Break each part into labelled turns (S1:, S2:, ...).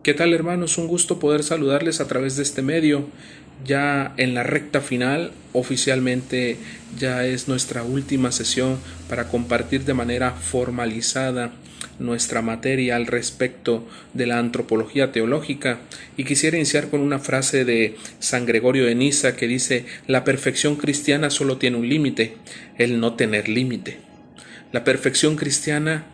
S1: ¿Qué tal, hermanos? Un gusto poder saludarles a través de este medio. Ya en la recta final, oficialmente ya es nuestra última sesión para compartir de manera formalizada nuestra materia al respecto de la antropología teológica, y quisiera iniciar con una frase de San Gregorio de Niza que dice: la perfección cristiana solo tiene un límite, el no tener límite. La perfección cristiana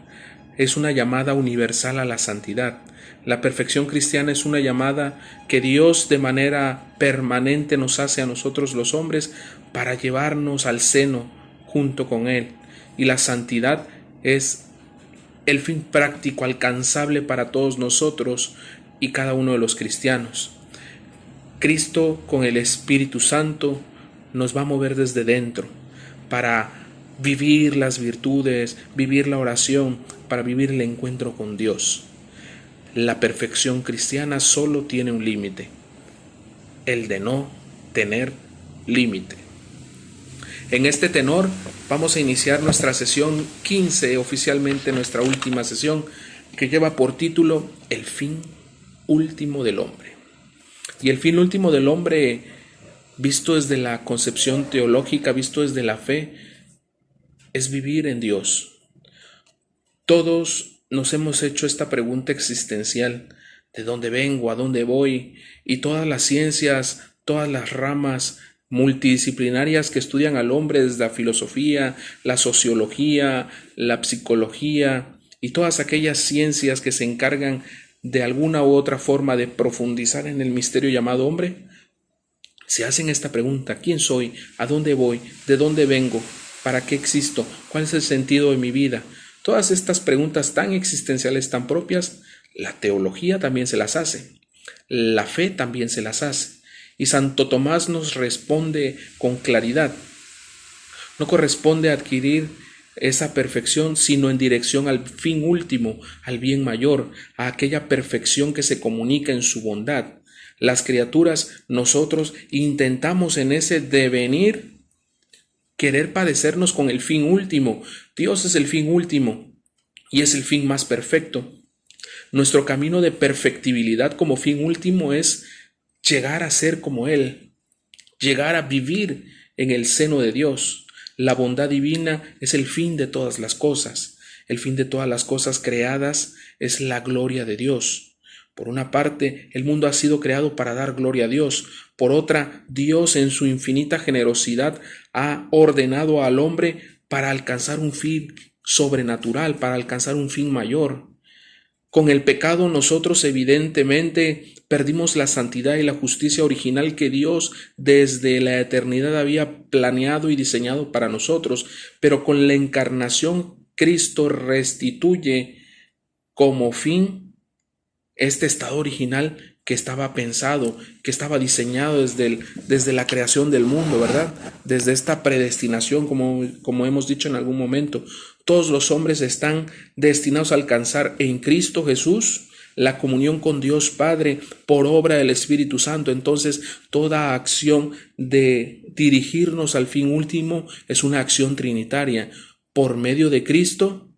S1: es una llamada universal a la santidad. La perfección cristiana es una llamada que Dios de manera permanente nos hace a nosotros los hombres para llevarnos al seno junto con Él. Y la santidad es el fin práctico alcanzable para todos nosotros y cada uno de los cristianos. Cristo con el Espíritu Santo nos va a mover desde dentro para vivir las virtudes, vivir la oración, para vivir el encuentro con Dios. La perfección cristiana solo tiene un límite, el de no tener límite. En este tenor vamos a iniciar nuestra sesión 15, oficialmente nuestra última sesión, que lleva por título El fin último del hombre. Y el fin último del hombre, visto desde la concepción teológica, visto desde la fe, es vivir en Dios. Todos nos hemos hecho esta pregunta existencial: ¿de dónde vengo? ¿A dónde voy? Y todas las ciencias, todas las ramas multidisciplinarias que estudian al hombre, desde la filosofía, la sociología, la psicología y todas aquellas ciencias que se encargan de alguna u otra forma de profundizar en el misterio llamado hombre, se hacen esta pregunta: ¿quién soy? ¿A dónde voy? ¿De dónde vengo? ¿Para qué existo? ¿Cuál es el sentido de mi vida? Todas estas preguntas tan existenciales, tan propias, la teología también se las hace, la fe también se las hace. Y Santo Tomás nos responde con claridad: no corresponde adquirir esa perfección sino en dirección al fin último, al bien mayor, a aquella perfección que se comunica en su bondad. Las criaturas, nosotros, intentamos en ese devenir querer padecernos con el fin último. Dios es el fin último y es el fin más perfecto. Nuestro camino de perfectibilidad como fin último es llegar a ser como Él, llegar a vivir en el seno de Dios. La bondad divina es el fin de todas las cosas. El fin de todas las cosas creadas es la gloria de Dios. Por una parte, el mundo ha sido creado para dar gloria a Dios. Por otra, Dios en su infinita generosidad ha ordenado al hombre para alcanzar un fin sobrenatural, para alcanzar un fin mayor. Con el pecado nosotros evidentemente perdimos la santidad y la justicia original que Dios desde la eternidad había planeado y diseñado para nosotros, pero con la encarnación Cristo restituye como fin este estado original que estaba pensado, que estaba diseñado desde la creación del mundo, ¿verdad? Desde esta predestinación, como hemos dicho en algún momento. Todos los hombres están destinados a alcanzar en Cristo Jesús la comunión con Dios Padre por obra del Espíritu Santo. Entonces, toda acción de dirigirnos al fin último es una acción trinitaria. Por medio de Cristo,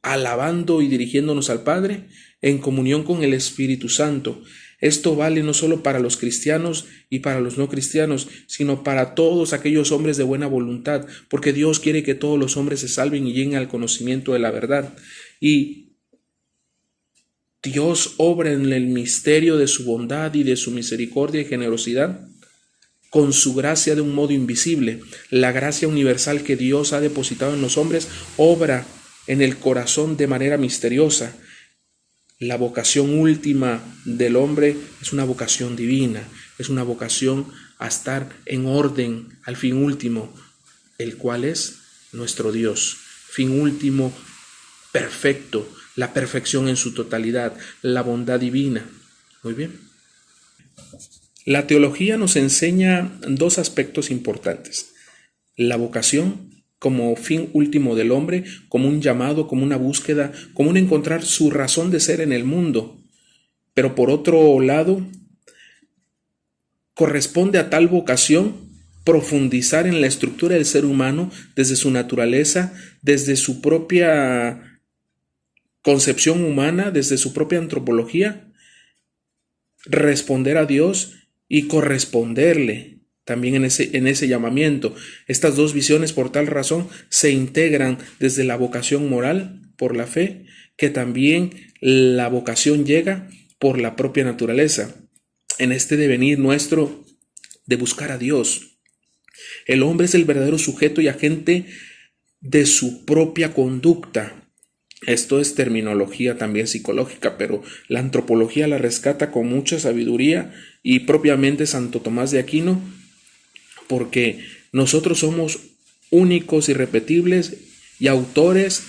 S1: alabando y dirigiéndonos al Padre, en comunión con el Espíritu Santo. Esto vale no solo para los cristianos y para los no cristianos, sino para todos aquellos hombres de buena voluntad, porque Dios quiere que todos los hombres se salven y lleguen al conocimiento de la verdad. Y Dios obra en el misterio de su bondad y de su misericordia y generosidad con su gracia de un modo invisible. La gracia universal que Dios ha depositado en los hombres obra en el corazón de manera misteriosa. La vocación última del hombre es una vocación divina, es una vocación a estar en orden al fin último, el cual es nuestro Dios. Fin último perfecto, la perfección en su totalidad, la bondad divina. Muy bien. La teología nos enseña dos aspectos importantes: la vocación como fin último del hombre, como un llamado, como una búsqueda, como un encontrar su razón de ser en el mundo. Pero por otro lado, corresponde a tal vocación profundizar en la estructura del ser humano desde su naturaleza, desde su propia concepción humana, desde su propia antropología, responder a Dios y corresponderle también en ese llamamiento. Estas dos visiones, por tal razón, se integran desde la vocación moral por la fe, que también la vocación llega por la propia naturaleza. En este devenir nuestro de buscar a Dios, el hombre es el verdadero sujeto y agente de su propia conducta. Esto es terminología también psicológica, pero la antropología la rescata con mucha sabiduría, y propiamente Santo Tomás de Aquino, porque nosotros somos únicos, irrepetibles y autores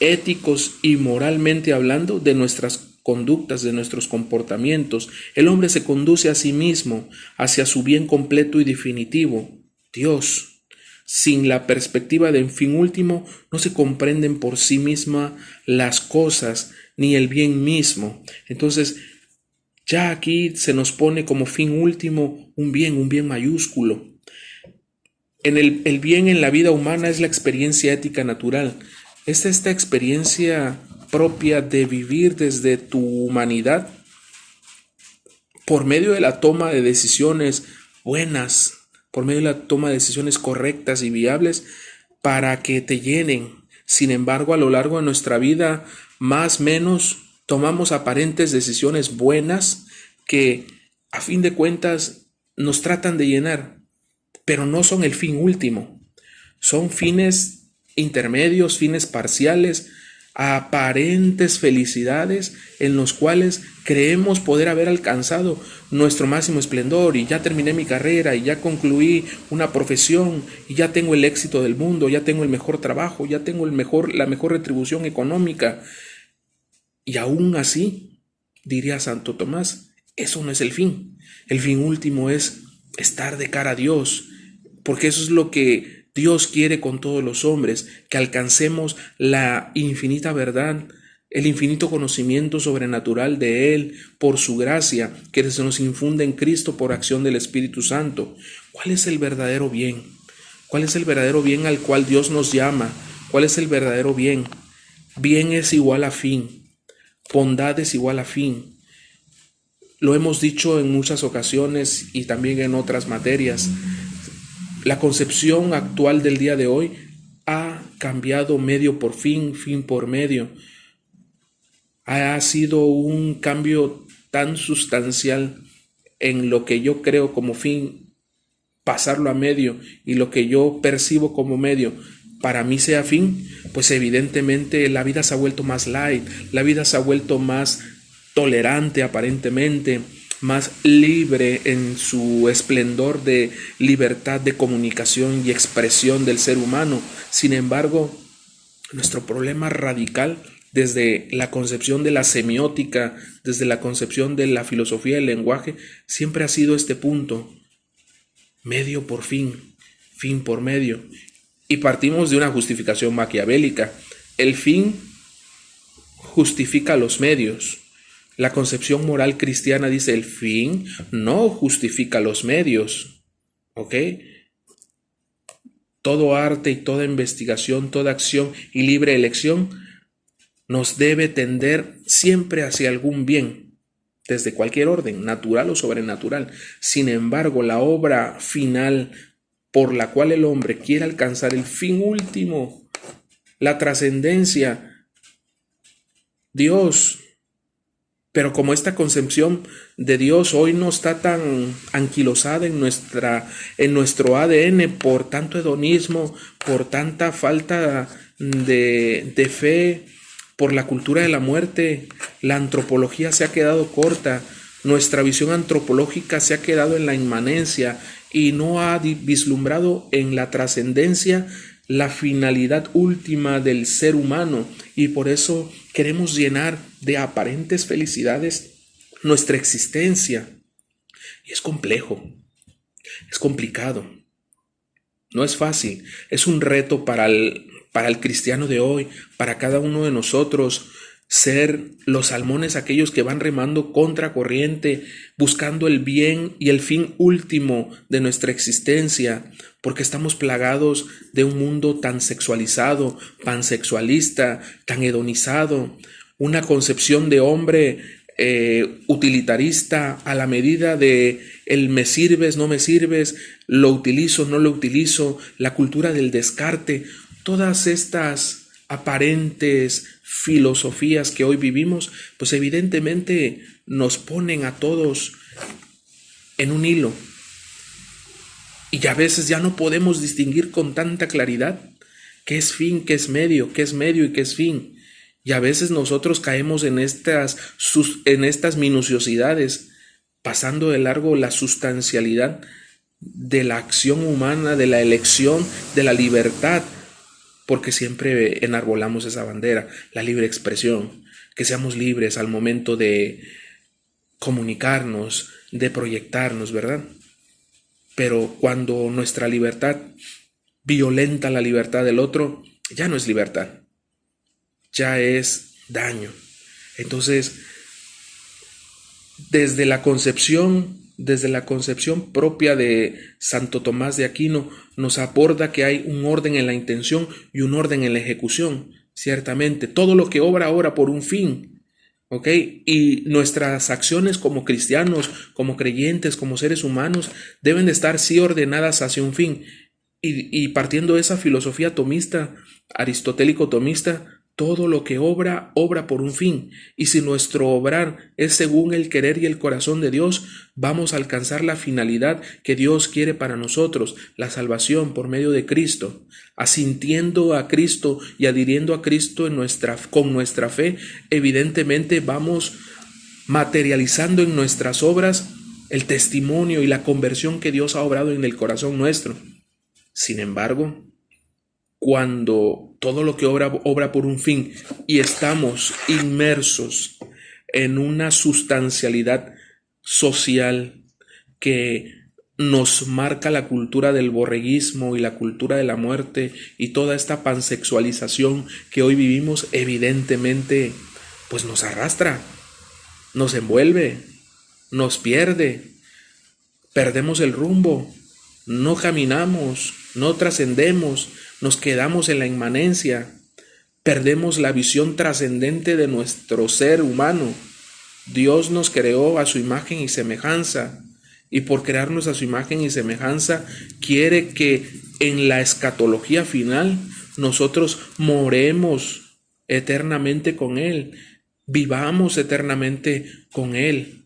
S1: éticos y moralmente hablando de nuestras conductas, de nuestros comportamientos. El hombre se conduce a sí mismo hacia su bien completo y definitivo, Dios. Sin la perspectiva de fin último, no se comprenden por sí misma las cosas ni el bien mismo. Entonces, ya aquí se nos pone como fin último un bien mayúsculo. El bien en la vida humana es la experiencia ética natural. Es esta experiencia propia de vivir desde tu humanidad por medio de la toma de decisiones buenas, por medio de la toma de decisiones correctas y viables para que te llenen. Sin embargo, a lo largo de nuestra vida, más o menos, tomamos aparentes decisiones buenas que, a fin de cuentas, nos tratan de llenar, pero no son el fin último. Son fines intermedios, fines parciales, aparentes felicidades en los cuales creemos poder haber alcanzado nuestro máximo esplendor, y ya terminé mi carrera, y ya concluí una profesión, y ya tengo el éxito del mundo, ya tengo el mejor trabajo, ya tengo la mejor retribución económica. Y aún así, diría Santo Tomás, eso no es el fin. El fin último es estar de cara a Dios, porque eso es lo que Dios quiere con todos los hombres, que alcancemos la infinita verdad, el infinito conocimiento sobrenatural de Él por su gracia, que se nos infunde en Cristo por acción del Espíritu Santo. ¿Cuál es el verdadero bien? ¿Cuál es el verdadero bien al cual Dios nos llama? ¿Cuál es el verdadero bien? Bien es igual a fin, bondad es igual a fin. Lo hemos dicho en muchas ocasiones y también en otras materias. La concepción actual del día de hoy ha cambiado medio por fin, fin por medio. Ha sido un cambio tan sustancial en lo que yo creo como fin, pasarlo a medio, y lo que yo percibo como medio para mí sea fin, pues evidentemente la vida se ha vuelto más light, la vida se ha vuelto más tolerante aparentemente, más libre en su esplendor de libertad de comunicación y expresión del ser humano. Sin embargo, nuestro problema radical desde la concepción de la semiótica, desde la concepción de la filosofía del lenguaje, siempre ha sido este punto: medio por fin, fin por medio. Y partimos de una justificación maquiavélica. El fin justifica los medios. La concepción moral cristiana dice: el fin no justifica los medios. ¿Ok? Todo arte y toda investigación, toda acción y libre elección nos debe tender siempre hacia algún bien, desde cualquier orden, natural o sobrenatural. Sin embargo, la obra final por la cual el hombre quiere alcanzar el fin último, la trascendencia, Dios. Pero como esta concepción de Dios hoy no está tan anquilosada en nuestro ADN por tanto hedonismo, por tanta falta de fe, por la cultura de la muerte, la antropología se ha quedado corta, nuestra visión antropológica se ha quedado en la inmanencia y no ha vislumbrado en la trascendencia la finalidad última del ser humano, y por eso queremos llenar de aparentes felicidades nuestra existencia. Y es complejo, es complicado, no es fácil, es un reto para el cristiano de hoy, para cada uno de nosotros, ser los salmones, aquellos que van remando contra corriente, buscando el bien y el fin último de nuestra existencia, porque estamos plagados de un mundo tan sexualizado, pansexualista, tan hedonizado, una concepción de hombre utilitarista, a la medida de el me sirves, no me sirves, lo utilizo, no lo utilizo, la cultura del descarte, todas estas aparentes filosofías que hoy vivimos, pues evidentemente nos ponen a todos en un hilo. Y a veces ya no podemos distinguir con tanta claridad qué es fin, qué es medio, qué es medio y qué es fin. Y a veces nosotros caemos en estas minuciosidades, pasando de largo la sustancialidad de la acción humana, de la elección, de la libertad, porque siempre enarbolamos esa bandera, la libre expresión, que seamos libres al momento de comunicarnos, de proyectarnos, ¿verdad? Pero cuando nuestra libertad violenta la libertad del otro, ya no es libertad, ya es daño. Entonces, desde la concepción propia de Santo Tomás de Aquino, nos aborda que hay un orden en la intención y un orden en la ejecución. Ciertamente, todo lo que obra por un fin. ¿Ok? Y nuestras acciones como cristianos, como creyentes, como seres humanos, deben de estar sí ordenadas hacia un fin. Y partiendo de esa filosofía tomista, aristotélico tomista, todo lo que obra por un fin. Y si nuestro obrar es según el querer y el corazón de Dios, vamos a alcanzar la finalidad que Dios quiere para nosotros, la salvación por medio de Cristo. Asintiendo a Cristo y adhiriendo a Cristo con nuestra fe, evidentemente vamos materializando en nuestras obras el testimonio y la conversión que Dios ha obrado en el corazón nuestro. Sin embargo, cuando todo lo que obra por un fin y estamos inmersos en una sustancialidad social que nos marca la cultura del borreguismo y la cultura de la muerte y toda esta pansexualización que hoy vivimos, evidentemente pues nos arrastra, nos envuelve, nos pierde, perdemos el rumbo, no caminamos, no trascendemos, nos quedamos en la inmanencia, perdemos la visión trascendente de nuestro ser humano. Dios nos creó a su imagen y semejanza, y por crearnos a su imagen y semejanza, quiere que en la escatología final nosotros moremos eternamente con Él, vivamos eternamente con Él.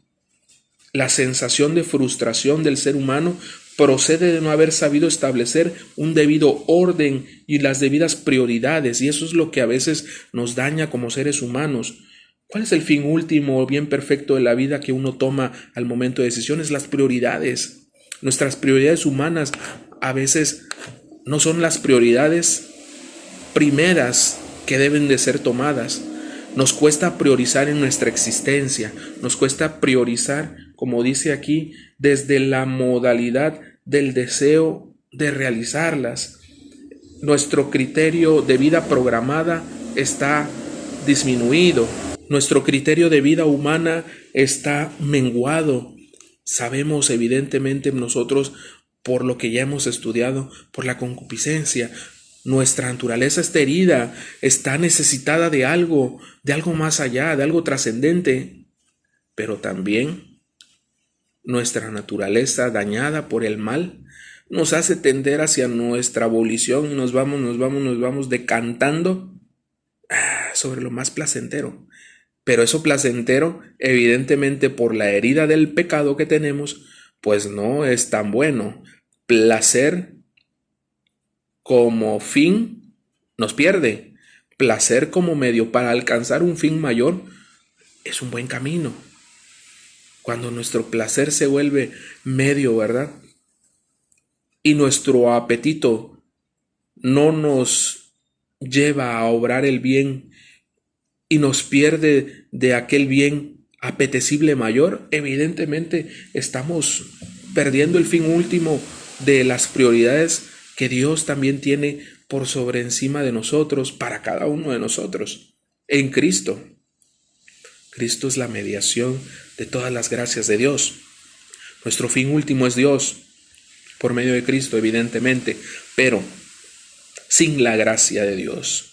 S1: La sensación de frustración del ser humano procede de no haber sabido establecer un debido orden y las debidas prioridades, y eso es lo que a veces nos daña como seres humanos. ¿Cuál es el fin último o bien perfecto de la vida que uno toma al momento de decisiones? Las prioridades. Nuestras prioridades humanas a veces no son las prioridades primeras que deben de ser tomadas. Nos cuesta priorizar en nuestra existencia, nos cuesta priorizar, como dice aquí, desde la modalidad del deseo de realizarlas. Nuestro criterio de vida programada está disminuido, nuestro criterio de vida humana está menguado. Sabemos evidentemente nosotros, por lo que ya hemos estudiado, por la concupiscencia, nuestra naturaleza está herida, está necesitada de algo más allá, de algo trascendente, pero también nuestra naturaleza dañada por el mal nos hace tender hacia nuestra abolición y nos vamos decantando sobre lo más placentero. Pero eso placentero, evidentemente por la herida del pecado que tenemos, pues no es tan bueno. Placer como fin nos pierde. Placer como medio para alcanzar un fin mayor es un buen camino. Cuando nuestro placer se vuelve medio, ¿verdad? Y nuestro apetito no nos lleva a obrar el bien y nos pierde de aquel bien apetecible mayor, evidentemente estamos perdiendo el fin último de las prioridades que Dios también tiene por sobre encima de nosotros, para cada uno de nosotros, en Cristo. Cristo es la mediación de todas las gracias de Dios. Nuestro fin último es Dios, por medio de Cristo, evidentemente, pero sin la gracia de Dios,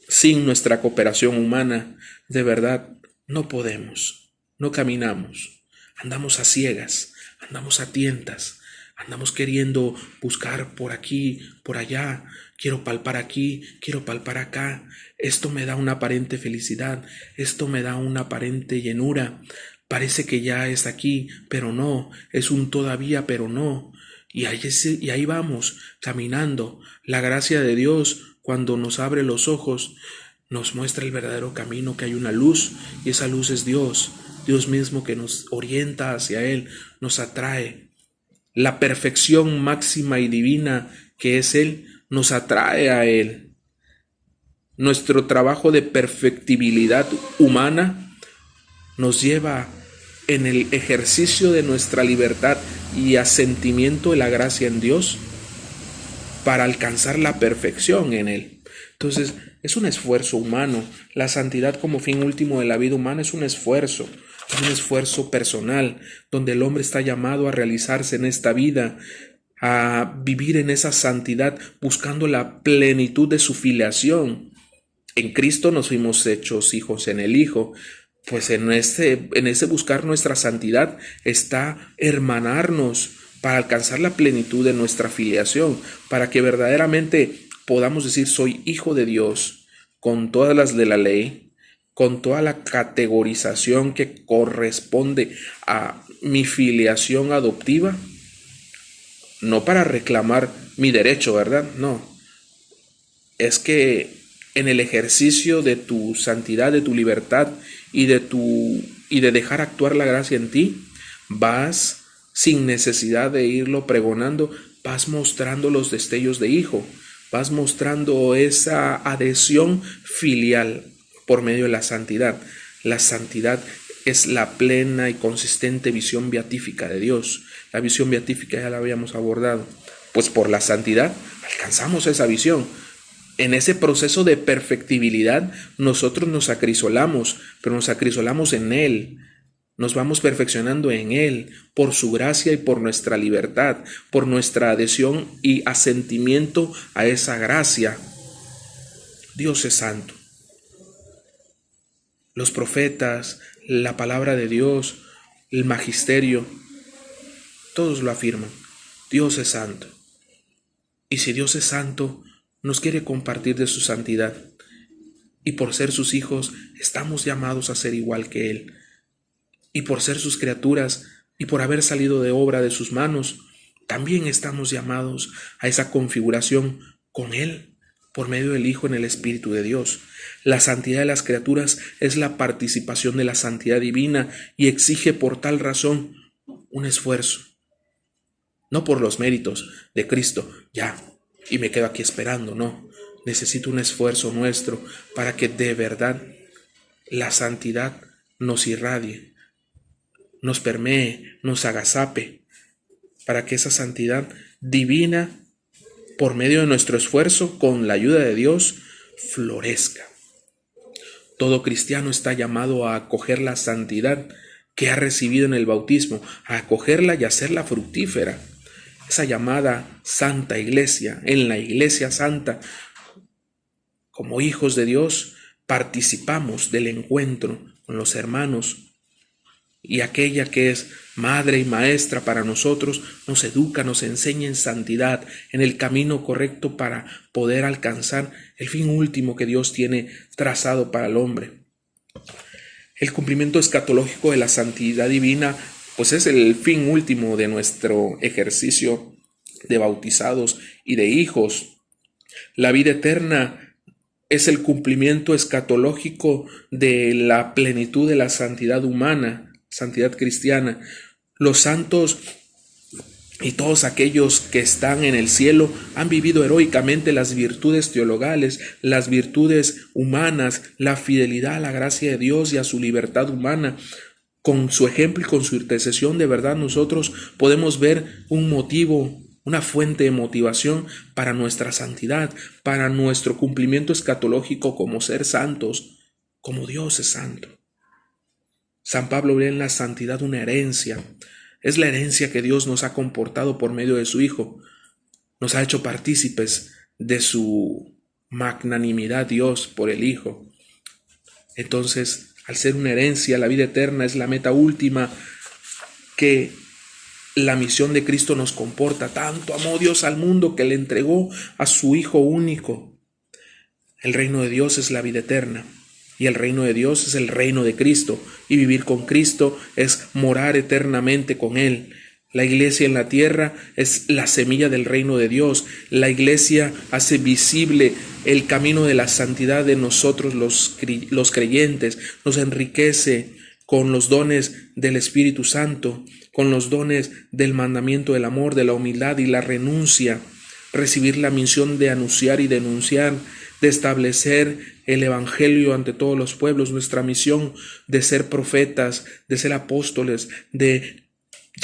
S1: sin nuestra cooperación humana, de verdad, no podemos, no caminamos, andamos a ciegas, andamos a tientas, andamos queriendo buscar por aquí, por allá, quiero palpar aquí, quiero palpar acá, esto me da una aparente felicidad, esto me da una aparente llenura, parece que ya es aquí, pero no, es un todavía, pero no, y ahí vamos, caminando. La gracia de Dios, cuando nos abre los ojos, nos muestra el verdadero camino, que hay una luz, y esa luz es Dios, Dios mismo que nos orienta hacia Él, nos atrae. La perfección máxima y divina que es Él, nos atrae a Él. Nuestro trabajo de perfectibilidad humana nos lleva en el ejercicio de nuestra libertad y asentimiento de la gracia en Dios para alcanzar la perfección en Él. Entonces, es un esfuerzo humano. La santidad como fin último de la vida humana es un esfuerzo personal, donde el hombre está llamado a realizarse en esta vida, a vivir en esa santidad, buscando la plenitud de su filiación. En Cristo nos fuimos hechos hijos en el Hijo. Pues en ese buscar nuestra santidad está hermanarnos para alcanzar la plenitud de nuestra filiación, para que verdaderamente podamos decir soy hijo de Dios, con todas las de la ley, con toda la categorización que corresponde a mi filiación adoptiva, no para reclamar mi derecho, ¿verdad? No, es que en el ejercicio de tu santidad, de tu libertad y de dejar actuar la gracia en ti, vas sin necesidad de irlo pregonando, vas mostrando los destellos de hijo, vas mostrando esa adhesión filial por medio de la santidad. La santidad es la plena y consistente visión beatífica de Dios. La visión beatífica ya la habíamos abordado. Pues por la santidad alcanzamos esa visión. En ese proceso de perfectibilidad nosotros nos acrisolamos, pero nos acrisolamos en Él. Nos vamos perfeccionando en Él, por su gracia y por nuestra libertad, por nuestra adhesión y asentimiento a esa gracia. Dios es santo. Los profetas, la palabra de Dios, el magisterio, todos lo afirman. Dios es santo. Y si Dios es santo, nos quiere compartir de su santidad. Y por ser sus hijos, estamos llamados a ser igual que Él. Y por ser sus criaturas y por haber salido de obra de sus manos, también estamos llamados a esa configuración con Él, por medio del Hijo en el Espíritu de Dios. La santidad de las criaturas es la participación de la santidad divina y exige por tal razón un esfuerzo. No por los méritos de Cristo, ya, y me quedo aquí esperando, no. Necesito un esfuerzo nuestro para que de verdad la santidad nos irradie, nos permee, nos agazape, para que esa santidad divina, por medio de nuestro esfuerzo, con la ayuda de Dios, florezca. Todo cristiano está llamado a acoger la santidad que ha recibido en el bautismo, a acogerla y hacerla fructífera. Esa llamada Santa Iglesia, en la Iglesia Santa, como hijos de Dios, participamos del encuentro con los hermanos, y aquella que es madre y maestra para nosotros nos educa, nos enseña en santidad, en el camino correcto para poder alcanzar el fin último que Dios tiene trazado para el hombre. El cumplimiento escatológico de la santidad divina, pues es el fin último de nuestro ejercicio de bautizados y de hijos. La vida eterna es el cumplimiento escatológico de la plenitud de la santidad humana, santidad cristiana. Los santos y todos aquellos que están en el cielo han vivido heroicamente las virtudes teologales, las virtudes humanas, la fidelidad a la gracia de Dios y a su libertad humana. Con su ejemplo y con su intercesión, de verdad nosotros podemos ver un motivo, una fuente de motivación para nuestra santidad, para nuestro cumplimiento escatológico como ser santos, como Dios es santo. San Pablo ve en la santidad una herencia. Es la herencia que Dios nos ha comportado por medio de su Hijo. Nos ha hecho partícipes de su magnanimidad Dios por el Hijo. Entonces, Al ser una herencia, la vida eterna es la meta última que la misión de Cristo nos comporta. Tanto amó Dios al mundo que le entregó a su Hijo único. El reino de Dios es la vida eterna y el reino de Dios es el reino de Cristo, y vivir con Cristo es morar eternamente con Él. La iglesia en la tierra es la semilla del reino de Dios. La iglesia hace visible el camino de la santidad de nosotros los creyentes, nos enriquece con los dones del Espíritu Santo, con los dones del mandamiento del amor, de la humildad y la renuncia, recibir la misión de anunciar y denunciar, de establecer el evangelio ante todos los pueblos, nuestra misión de ser profetas, de ser apóstoles, de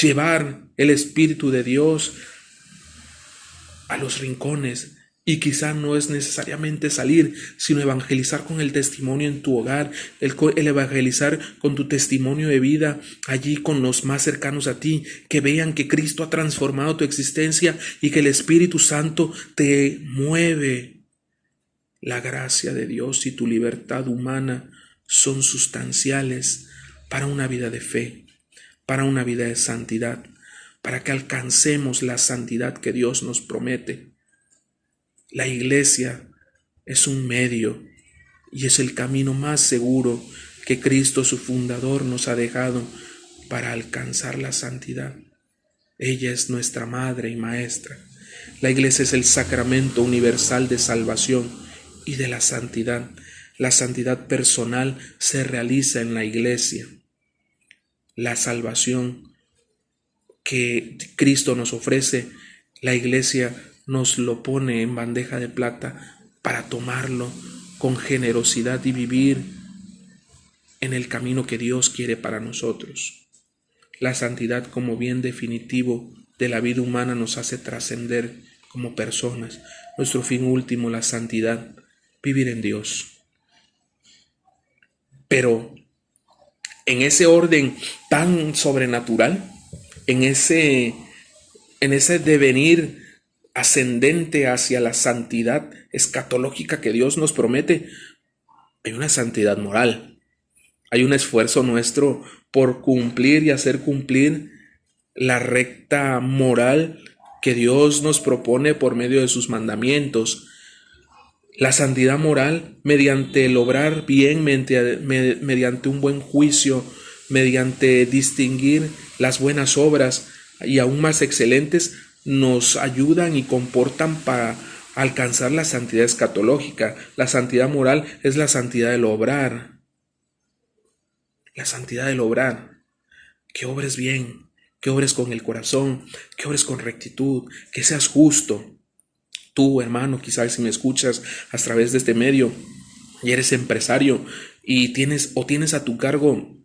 S1: llevar el Espíritu de Dios a los rincones. Y quizá no es necesariamente salir, sino evangelizar con el testimonio en tu hogar, el evangelizar con tu testimonio de vida allí con los más cercanos a ti, que vean que Cristo ha transformado tu existencia y que el Espíritu Santo te mueve. La gracia de Dios y tu libertad humana son sustanciales para una vida de fe, para una vida de santidad, para que alcancemos la santidad que Dios nos promete. La iglesia es un medio y es el camino más seguro que Cristo, su fundador, nos ha dejado para alcanzar la santidad. Ella es nuestra madre y maestra. La iglesia es el sacramento universal de salvación y de la santidad. La santidad personal se realiza en la iglesia. La salvación que Cristo nos ofrece, la iglesia nos lo pone en bandeja de plata para tomarlo con generosidad y vivir en el camino que Dios quiere para nosotros. La santidad como bien definitivo de la vida humana nos hace trascender como personas. Nuestro fin último, la santidad, vivir en Dios. Pero en ese orden tan sobrenatural, en ese devenir ascendente hacia la santidad escatológica que Dios nos promete, hay una santidad moral. Hay un esfuerzo nuestro por cumplir y hacer cumplir la recta moral que Dios nos propone por medio de sus mandamientos. La santidad moral mediante el obrar bien, mediante un buen juicio, mediante distinguir las buenas obras y aún más excelentes, nos ayudan y comportan para alcanzar la santidad escatológica. La santidad moral es la santidad del obrar. La santidad del obrar. Que obres bien, que obres con el corazón, que obres con rectitud, que seas justo. Tú, hermano, quizás si me escuchas a través de este medio y eres empresario y tienes a tu cargo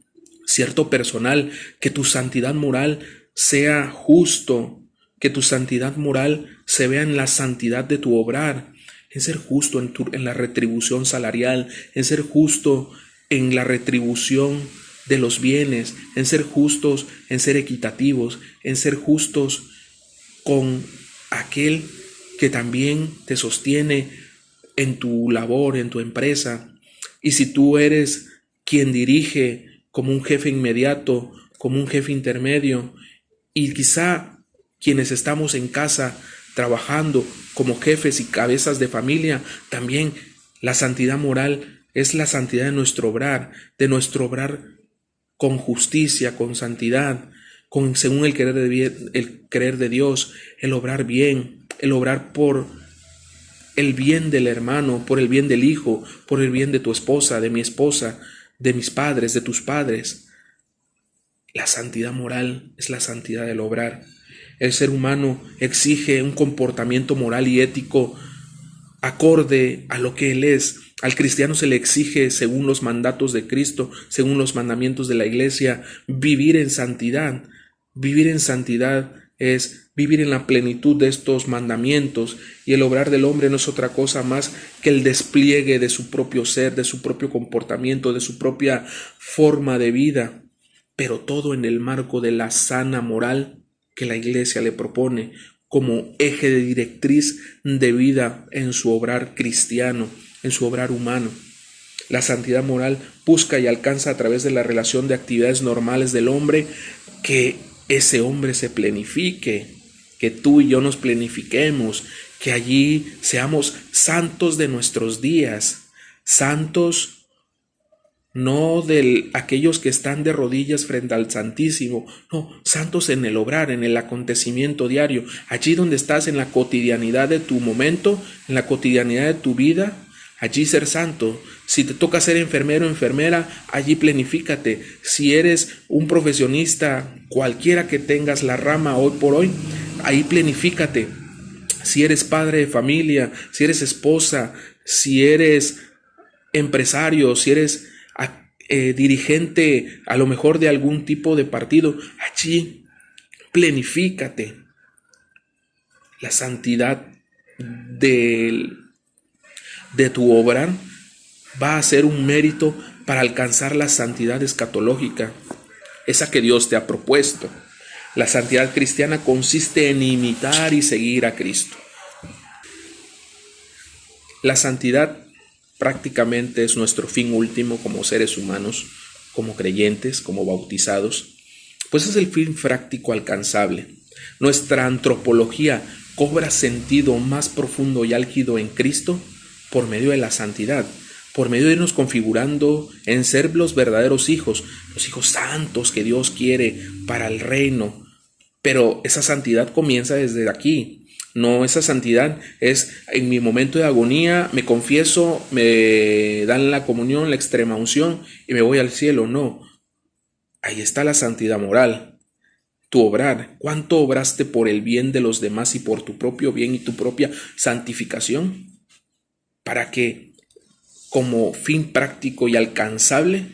S1: cierto personal, que tu santidad moral sea justo, que tu santidad moral se vea en la santidad de tu obrar, en ser justo en la retribución salarial, en ser justo en la retribución de los bienes, en ser justos, en ser equitativos, en ser justos con aquel que también te sostiene en tu labor, en tu empresa. Y si tú eres quien dirige como un jefe inmediato, como un jefe intermedio, y quizá quienes estamos en casa trabajando como jefes y cabezas de familia, también la santidad moral es la santidad de nuestro obrar con justicia, con santidad, según el querer de Dios, el obrar bien, el obrar por el bien del hermano, por el bien del hijo, por el bien de tu esposa, de mi esposa, de mis padres, de tus padres. La santidad moral es la santidad del obrar. El ser humano exige un comportamiento moral y ético acorde a lo que él es. Al cristiano se le exige, según los mandatos de Cristo, según los mandamientos de la iglesia, vivir en santidad. Vivir en santidad es vivir en la plenitud de estos mandamientos, y el obrar del hombre no es otra cosa más que el despliegue de su propio ser, de su propio comportamiento, de su propia forma de vida, pero todo en el marco de la sana moral que la iglesia le propone como eje de directriz de vida en su obrar cristiano, en su obrar humano. La santidad moral busca y alcanza a través de la relación de actividades normales del hombre que ese hombre se plenifique, que tú y yo nos planifiquemos, que allí seamos santos de nuestros días, santos no de aquellos que están de rodillas frente al Santísimo, no, santos en el obrar, en el acontecimiento diario, allí donde estás en la cotidianidad de tu momento, en la cotidianidad de tu vida, allí ser santo. Si te toca ser enfermero o enfermera, allí planifícate. Si eres un profesionista, cualquiera que tengas la rama hoy por hoy, ahí planifícate. Si eres padre de familia, si eres esposa, si eres empresario, si eres dirigente a lo mejor de algún tipo de partido, allí planifícate. La santidad de tu obrar va a ser un mérito para alcanzar la santidad escatológica, esa que Dios te ha propuesto. La santidad cristiana consiste en imitar y seguir a Cristo. La santidad prácticamente es nuestro fin último como seres humanos, como creyentes, como bautizados, pues es el fin práctico alcanzable. Nuestra antropología cobra sentido más profundo y álgido en Cristo por medio de la santidad, por medio de irnos configurando en ser los verdaderos hijos, los hijos santos que Dios quiere para el reino. Pero esa santidad comienza desde aquí. No, esa santidad es en mi momento de agonía, me confieso, me dan la comunión, la extrema unción y me voy al cielo. No, ahí está la santidad moral, tu obrar. ¿Cuánto obraste por el bien de los demás y por tu propio bien y tu propia santificación? Para que como fin práctico y alcanzable,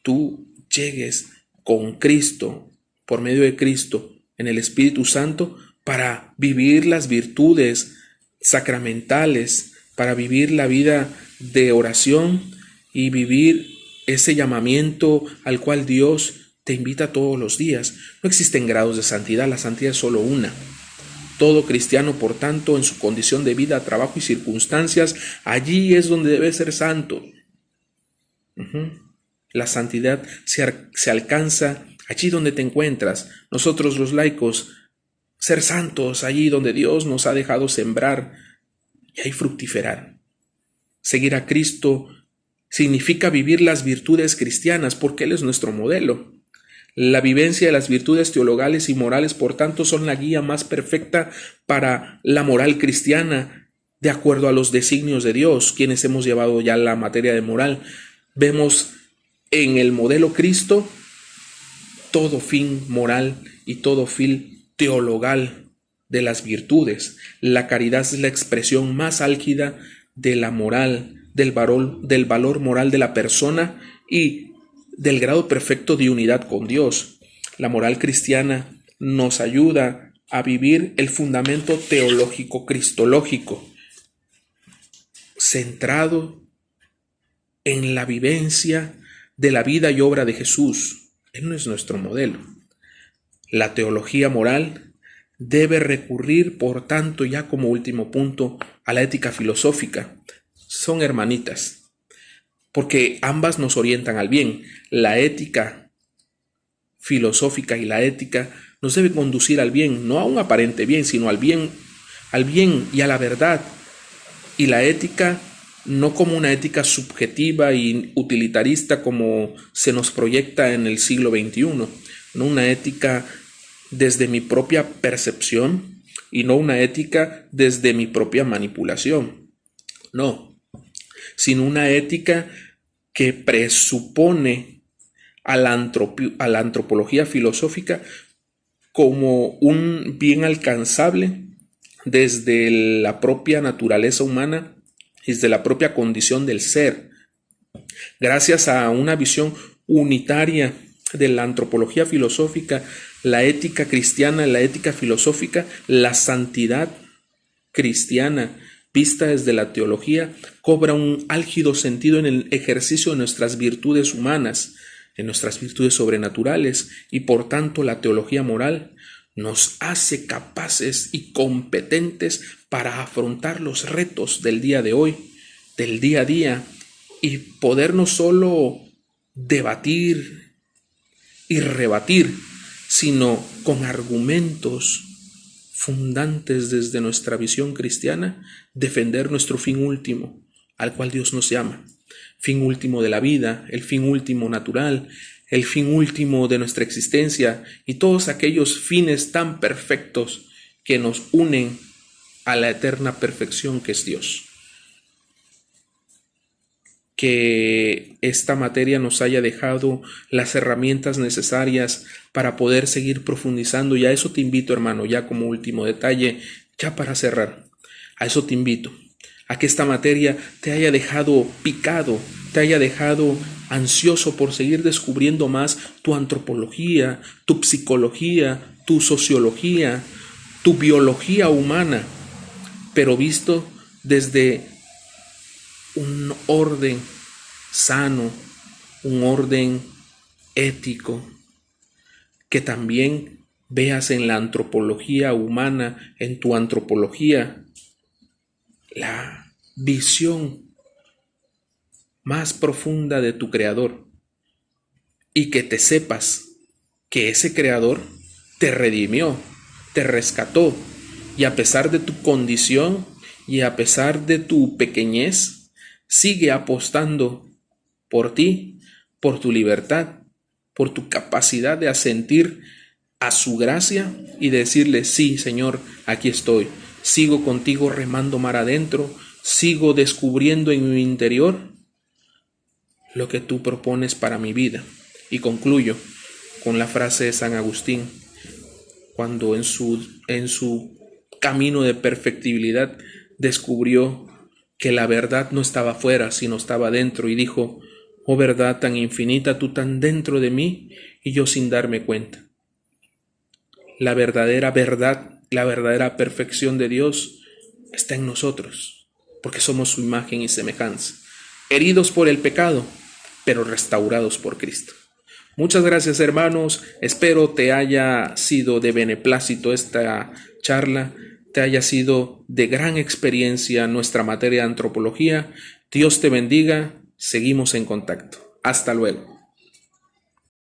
S1: tú llegues con Cristo, por medio de Cristo, en el Espíritu Santo, para vivir las virtudes sacramentales, para vivir la vida de oración y vivir ese llamamiento al cual Dios te invita todos los días. No existen grados de santidad, la santidad es solo una. Todo cristiano, por tanto, en su condición de vida, trabajo y circunstancias, allí es donde debe ser santo. La santidad se alcanza allí donde te encuentras. Nosotros los laicos, ser santos allí donde Dios nos ha dejado sembrar y ahí fructiferar. Seguir a Cristo significa vivir las virtudes cristianas porque Él es nuestro modelo. La vivencia de las virtudes teologales y morales, por tanto, son la guía más perfecta para la moral cristiana, de acuerdo a los designios de Dios, quienes hemos llevado ya la materia de moral. Vemos en el modelo Cristo todo fin moral y todo fin teologal de las virtudes. La caridad es la expresión más álgida de la moral, del valor moral de la persona y del grado perfecto de unidad con Dios. La moral cristiana nos ayuda a vivir el fundamento teológico cristológico, centrado en la vivencia de la vida y obra de Jesús. Él no es nuestro modelo. La teología moral debe recurrir, por tanto, ya como último punto, a la ética filosófica. Son hermanitas, porque ambas nos orientan al bien. La ética filosófica y la ética nos debe conducir al bien, no a un aparente bien, sino al bien y a la verdad. Y la ética no como una ética subjetiva y utilitarista como se nos proyecta en el siglo XXI, no una ética desde mi propia percepción y no una ética desde mi propia manipulación, no, sino una ética que presupone a la antropología filosófica como un bien alcanzable desde la propia naturaleza humana, desde la propia condición del ser. Gracias a una visión unitaria de la antropología filosófica, la ética cristiana, la ética filosófica, la santidad cristiana, vista desde la teología, cobra un álgido sentido en el ejercicio de nuestras virtudes humanas, en nuestras virtudes sobrenaturales, y por tanto la teología moral nos hace capaces y competentes para afrontar los retos del día de hoy, del día a día, y poder no solo debatir y rebatir, sino con argumentos fundantes desde nuestra visión cristiana, defender nuestro fin último al cual Dios nos llama. Fin último de la vida, el fin último natural, el fin último de nuestra existencia y todos aquellos fines tan perfectos que nos unen a la eterna perfección que es Dios. Que esta materia nos haya dejado las herramientas necesarias para poder seguir profundizando, y a eso te invito, hermano, ya como último detalle, ya para cerrar, a eso te invito, a que esta materia te haya dejado picado, te haya dejado ansioso por seguir descubriendo más tu antropología, tu psicología, tu sociología, tu biología humana, pero visto desde un orden sano, un orden ético, que también veas en la antropología humana, en tu antropología, la visión más profunda de tu Creador, y que te sepas que ese Creador te redimió, te rescató, y a pesar de tu condición y a pesar de tu pequeñez, sigue apostando por ti, por tu libertad, por tu capacidad de asentir a su gracia y decirle: sí, Señor, aquí estoy, sigo contigo remando mar adentro, sigo descubriendo en mi interior lo que tú propones para mi vida. Y concluyo con la frase de San Agustín, cuando en su camino de perfectibilidad descubrió que la verdad no estaba fuera, sino estaba dentro, y dijo: oh verdad tan infinita, tú tan dentro de mí y yo sin darme cuenta. La verdadera verdad, la verdadera perfección de Dios está en nosotros, porque somos su imagen y semejanza, heridos por el pecado, pero restaurados por Cristo. Muchas gracias, hermanos, espero te haya sido de beneplácito esta charla, te haya sido de gran experiencia nuestra materia de antropología. Dios te bendiga, seguimos en contacto. Hasta luego.